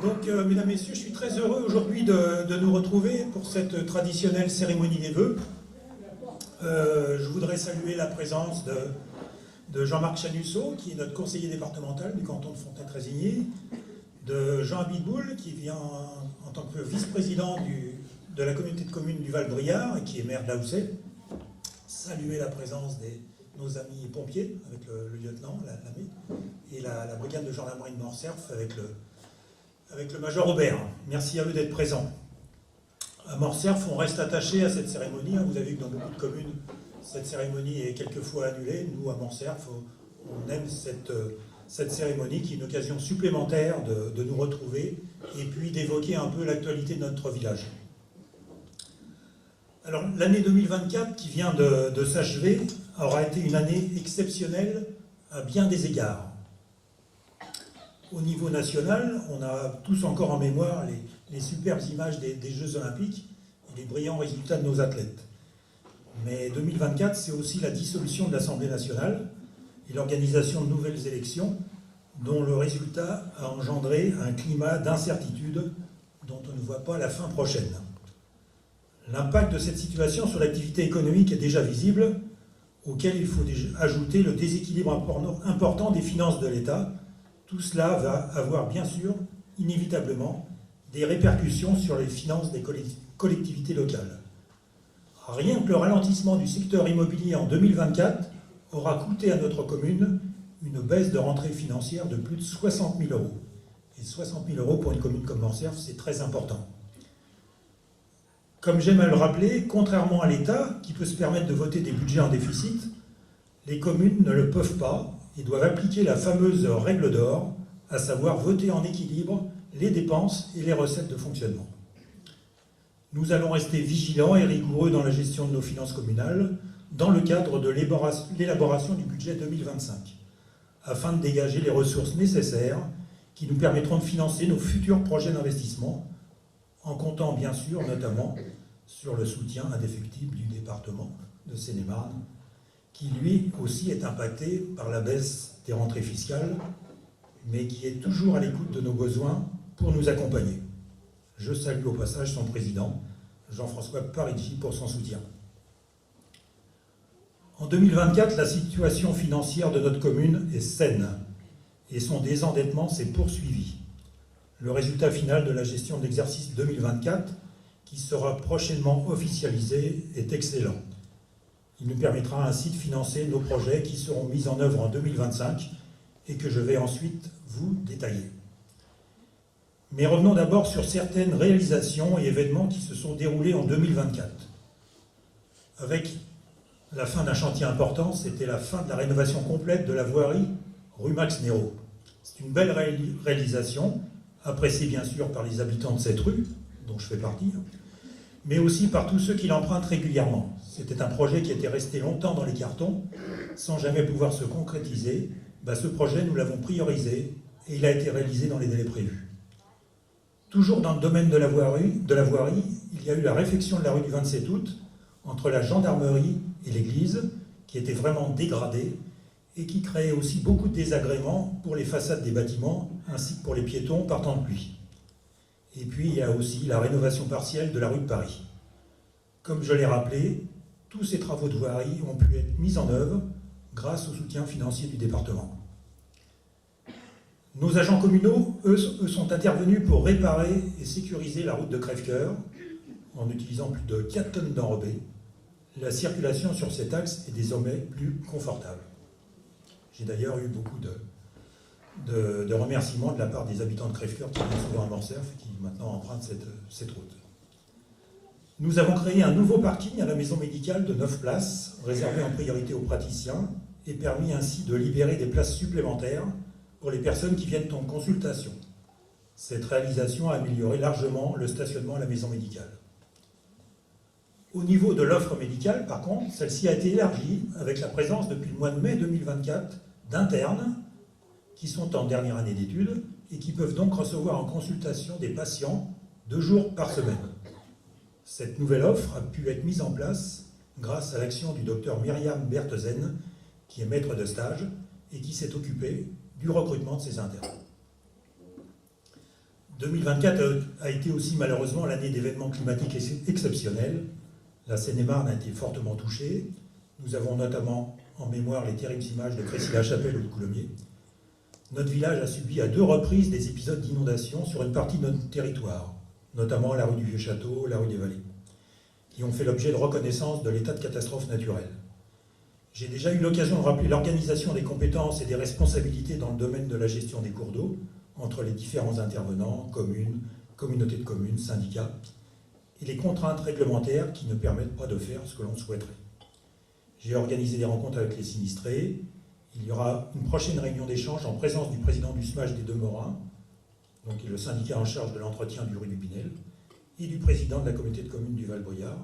Donc, mesdames, messieurs, je suis très heureux aujourd'hui de nous retrouver pour cette traditionnelle cérémonie des vœux. Je voudrais saluer la présence de Jean-Marc Chanusso, qui est notre conseiller départemental du canton de Fontaine-Trésigny, de Jean Abitboul, qui vient en tant que vice-président de la communauté de communes du Val-Briard et qui est maire de Laoussé. Saluer la présence de nos amis pompiers, avec le lieutenant, l'ami, et la brigade de gendarmerie de Morcerf avec le major Aubert. Merci à eux d'être présents. À Morcerf, on reste attaché à cette cérémonie. Vous avez vu que dans beaucoup de communes, cette cérémonie est quelquefois annulée. Nous, à Morcerf, on aime cette cérémonie qui est une occasion supplémentaire de nous retrouver et puis d'évoquer un peu l'actualité de notre village. Alors, l'année 2024 qui vient de s'achever aura été une année exceptionnelle à bien des égards. Au niveau national, on a tous encore en mémoire les superbes images des Jeux Olympiques et les brillants résultats de nos athlètes. Mais 2024, c'est aussi la dissolution de l'Assemblée nationale et l'organisation de nouvelles élections dont le résultat a engendré un climat d'incertitude dont on ne voit pas la fin prochaine. L'impact de cette situation sur l'activité économique est déjà visible, auquel il faut ajouter le déséquilibre important des finances de l'État. Tout cela va avoir bien sûr, inévitablement, des répercussions sur les finances des collectivités locales. Rien que le ralentissement du secteur immobilier en 2024 aura coûté à notre commune une baisse de rentrée financière de plus de 60 000 €. Et 60 000 € pour une commune comme Morcerf, c'est très important. Comme j'aime à le rappeler, contrairement à l'État, qui peut se permettre de voter des budgets en déficit, les communes ne le peuvent pas et doivent appliquer la fameuse règle d'or, à savoir voter en équilibre les dépenses et les recettes de fonctionnement. Nous allons rester vigilants et rigoureux dans la gestion de nos finances communales dans le cadre de l'élaboration du budget 2025, afin de dégager les ressources nécessaires qui nous permettront de financer nos futurs projets d'investissement, en comptant bien sûr notamment sur le soutien indéfectible du département de Seine-et-Marne, qui lui aussi est impacté par la baisse des rentrées fiscales, mais qui est toujours à l'écoute de nos besoins pour nous accompagner. Je salue au passage son président, Jean-François Parigi, pour son soutien. En 2024, la situation financière de notre commune est saine et son désendettement s'est poursuivi. Le résultat final de la gestion de l'exercice 2024, qui sera prochainement officialisé, est excellent. Il nous permettra ainsi de financer nos projets qui seront mis en œuvre en 2025 et que je vais ensuite vous détailler. Mais revenons d'abord sur certaines réalisations et événements qui se sont déroulés en 2024. Avec la fin d'un chantier important, c'était la fin de la rénovation complète de la voirie rue Max Néraud. C'est une belle réalisation, appréciée bien sûr par les habitants de cette rue, dont je fais partie, mais aussi par tous ceux qui l'empruntent régulièrement. C'était un projet qui était resté longtemps dans les cartons, sans jamais pouvoir se concrétiser. Ce projet, nous l'avons priorisé et il a été réalisé dans les délais prévus. Toujours dans le domaine de la voirie, il y a eu la réfection de la rue du 27 août, entre la gendarmerie et l'église, qui était vraiment dégradée et qui créait aussi beaucoup de désagréments pour les façades des bâtiments, ainsi que pour les piétons partant de pluie. Et puis, il y a aussi la rénovation partielle de la rue de Paris. Comme je l'ai rappelé, tous ces travaux de voirie ont pu être mis en œuvre grâce au soutien financier du département. Nos agents communaux, eux, sont intervenus pour réparer et sécuriser la route de Crèvecoeur en utilisant plus de 4 tonnes d'enrobés. La circulation sur cet axe est désormais plus confortable. J'ai d'ailleurs eu beaucoup de remerciements de la part des habitants de Crèvecoeur qui viennent souvent à Morcerf et qui maintenant empruntent cette route. Nous avons créé un nouveau parking à la maison médicale de 9 places, réservé en priorité aux praticiens, et permis ainsi de libérer des places supplémentaires pour les personnes qui viennent en consultation. Cette réalisation a amélioré largement le stationnement à la maison médicale. Au niveau de l'offre médicale, par contre, celle-ci a été élargie avec la présence depuis le mois de mai 2024 d'internes qui sont en dernière année d'études et qui peuvent donc recevoir en consultation des patients 2 jours par semaine. Cette nouvelle offre a pu être mise en place grâce à l'action du docteur Myriam Berthezen, qui est maître de stage et qui s'est occupé du recrutement de ces internes. 2024 a été aussi malheureusement l'année d'événements climatiques exceptionnels. La Seine-et-Marne a été fortement touchée. Nous avons notamment en mémoire les terribles images de Crécy-la-Chapelle ou de Coulommiers. Notre village a subi à 2 reprises des épisodes d'inondation sur une partie de notre territoire, notamment la rue du Vieux-Château, la rue des Vallées, qui ont fait l'objet de reconnaissance de l'état de catastrophe naturelle. J'ai déjà eu l'occasion de rappeler l'organisation des compétences et des responsabilités dans le domaine de la gestion des cours d'eau entre les différents intervenants, communes, communautés de communes, syndicats, et les contraintes réglementaires qui ne permettent pas de faire ce que l'on souhaiterait. J'ai organisé des rencontres avec les sinistrés. Il y aura une prochaine réunion d'échange en présence du président du SMAJ des Deux-Morins, donc qui est le syndicat en charge de l'entretien du rue du Pinel, et du président de la communauté de communes du Val-Briard,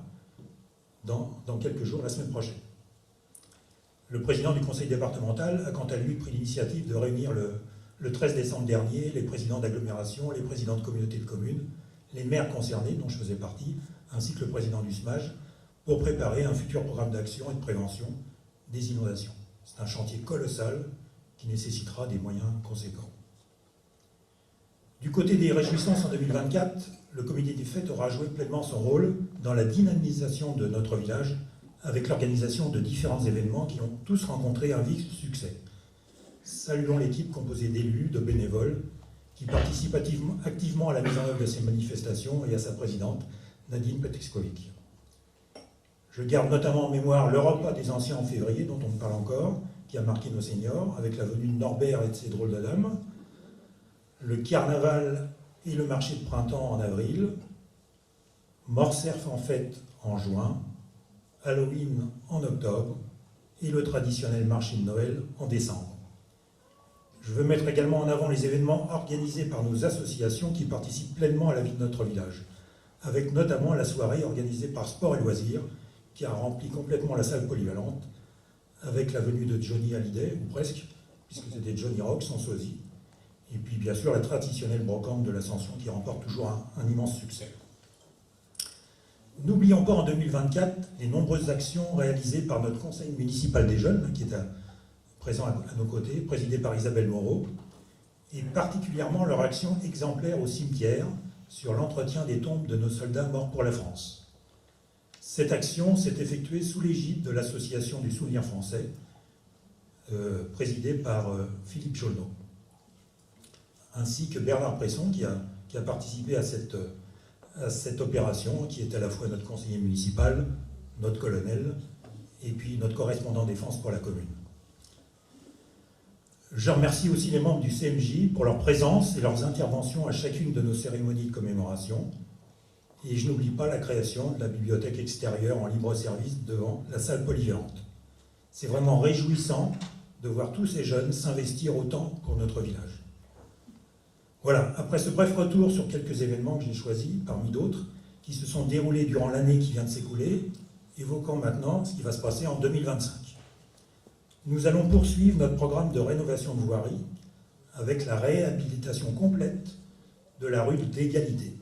dans quelques jours, la semaine prochaine. Le président du conseil départemental a quant à lui pris l'initiative de réunir le 13 décembre dernier les présidents d'agglomération, les présidents de communautés de communes, les maires concernés, dont je faisais partie, ainsi que le président du SMAJ, pour préparer un futur programme d'action et de prévention des inondations. C'est un chantier colossal qui nécessitera des moyens conséquents. Du côté des réjouissances en 2024, le comité des fêtes aura joué pleinement son rôle dans la dynamisation de notre village avec l'organisation de différents événements qui ont tous rencontré un vif succès. Saluons l'équipe composée d'élus, de bénévoles, qui participent activement à la mise en œuvre de ces manifestations et à sa présidente, Nadine Petriskovic. Je garde notamment en mémoire le repas des anciens en février, dont on me parle encore, qui a marqué nos seniors, avec la venue de Norbert et de ses drôles de dames, le carnaval et le marché de printemps en avril, Morcerf en fête en juin, Halloween en octobre et le traditionnel marché de Noël en décembre. Je veux mettre également en avant les événements organisés par nos associations qui participent pleinement à la vie de notre village, avec notamment la soirée organisée par Sport et Loisirs, qui a rempli complètement la salle polyvalente, avec la venue de Johnny Hallyday, ou presque, puisque c'était Johnny Rock, sans sosie, et puis bien sûr la traditionnelle brocante de l'Ascension qui remporte toujours un immense succès. N'oublions pas en 2024 les nombreuses actions réalisées par notre conseil municipal des jeunes, qui est présent à nos côtés, présidé par Isabelle Moreau, et particulièrement leur action exemplaire au cimetière sur l'entretien des tombes de nos soldats morts pour la France. Cette action s'est effectuée sous l'égide de l'Association du Souvenir français, présidée par Philippe Chaulneau, ainsi que Bernard Presson, qui a participé à cette opération, qui est à la fois notre conseiller municipal, notre colonel, et puis notre correspondant défense pour la commune. Je remercie aussi les membres du CMJ pour leur présence et leurs interventions à chacune de nos cérémonies de commémoration. Et je n'oublie pas la création de la bibliothèque extérieure en libre service devant la salle polyvalente. C'est vraiment réjouissant de voir tous ces jeunes s'investir autant pour notre village. Voilà, après ce bref retour sur quelques événements que j'ai choisis, parmi d'autres, qui se sont déroulés durant l'année qui vient de s'écouler, évoquons maintenant ce qui va se passer en 2025. Nous allons poursuivre notre programme de rénovation de voirie avec la réhabilitation complète de la rue d'Égalité,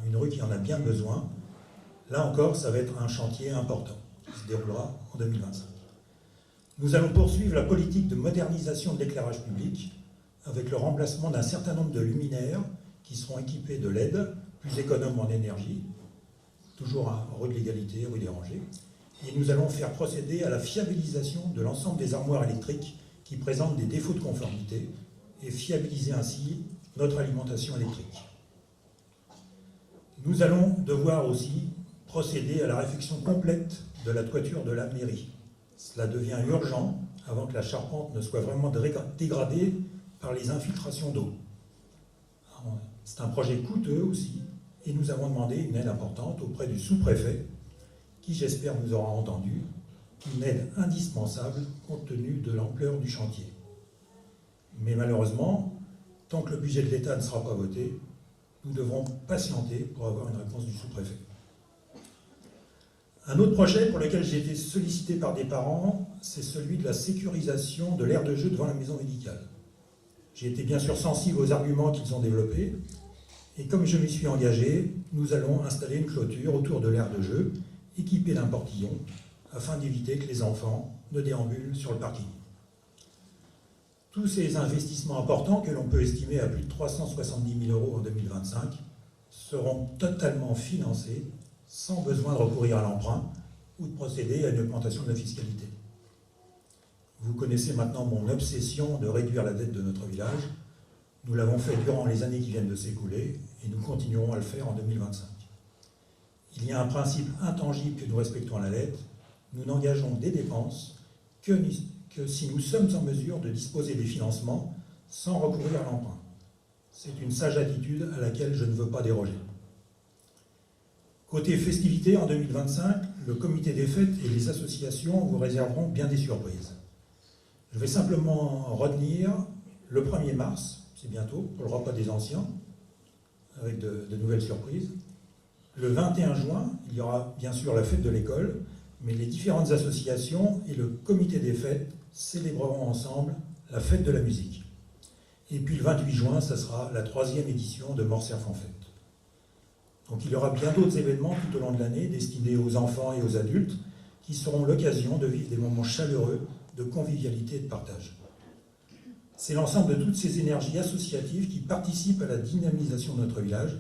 une rue qui en a bien besoin. Là encore, ça va être un chantier important qui se déroulera en 2025. Nous allons poursuivre la politique de modernisation de l'éclairage public avec le remplacement d'un certain nombre de luminaires qui seront équipés de LED, plus économes en énergie, toujours à rue de l'Égalité, rue des Rangers. Et nous allons faire procéder à la fiabilisation de l'ensemble des armoires électriques qui présentent des défauts de conformité et fiabiliser ainsi notre alimentation électrique. Nous allons devoir aussi procéder à la réfection complète de la toiture de la mairie. Cela devient urgent avant que la charpente ne soit vraiment dégradée par les infiltrations d'eau. C'est un projet coûteux aussi, et nous avons demandé une aide importante auprès du sous-préfet, qui j'espère nous aura entendu, une aide indispensable compte tenu de l'ampleur du chantier. Mais malheureusement, tant que le budget de l'État ne sera pas voté, nous devrons patienter pour avoir une réponse du sous-préfet. Un autre projet pour lequel j'ai été sollicité par des parents, c'est celui de la sécurisation de l'aire de jeu devant la maison médicale. J'ai été bien sûr sensible aux arguments qu'ils ont développés, et comme je m'y suis engagé, nous allons installer une clôture autour de l'aire de jeu, équipée d'un portillon, afin d'éviter que les enfants ne déambulent sur le parking. Tous ces investissements importants, que l'on peut estimer à plus de 370 000 € en 2025, seront totalement financés sans besoin de recourir à l'emprunt ou de procéder à une augmentation de la fiscalité. Vous connaissez maintenant mon obsession de réduire la dette de notre village. Nous l'avons fait durant les années qui viennent de s'écouler et nous continuerons à le faire en 2025. Il y a un principe intangible que nous respectons à la lettre. Nous n'engageons des dépenses que si nous sommes en mesure de disposer des financements sans recourir à l'emprunt. C'est une sage attitude à laquelle je ne veux pas déroger. Côté festivités, en 2025, le comité des fêtes et les associations vous réserveront bien des surprises. Je vais simplement retenir le 1er mars, c'est bientôt, pour le repas des anciens, avec de nouvelles surprises. Le 21 juin, il y aura bien sûr la fête de l'école, mais les différentes associations et le comité des fêtes célébreront ensemble la fête de la musique. Et puis le 28 juin, ça sera la 3e édition de Morcerf en fête. Donc il y aura bien d'autres événements tout au long de l'année destinés aux enfants et aux adultes qui seront l'occasion de vivre des moments chaleureux de convivialité et de partage. C'est l'ensemble de toutes ces énergies associatives qui participent à la dynamisation de notre village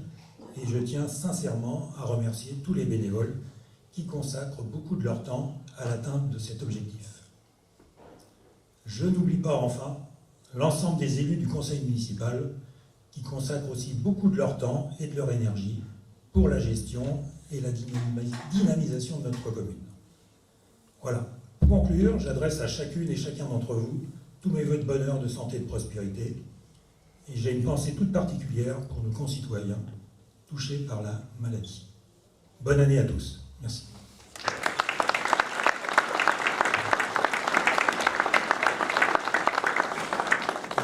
et je tiens sincèrement à remercier tous les bénévoles qui consacrent beaucoup de leur temps à l'atteinte de cet objectif. Je n'oublie pas enfin l'ensemble des élus du conseil municipal qui consacrent aussi beaucoup de leur temps et de leur énergie pour la gestion et la dynamisation de notre commune. Voilà. Pour conclure, j'adresse à chacune et chacun d'entre vous tous mes vœux de bonheur, de santé et de prospérité. Et j'ai une pensée toute particulière pour nos concitoyens touchés par la maladie. Bonne année à tous. Merci.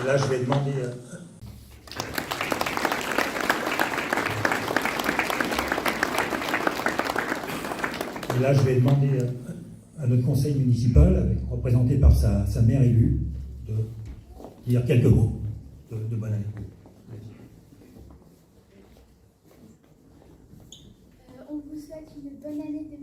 Et là, je vais demander... Et là, je vais demander à notre conseil municipal, représenté par sa maire élue, de dire quelques mots de bonne année. On vous souhaite une bonne année 2025.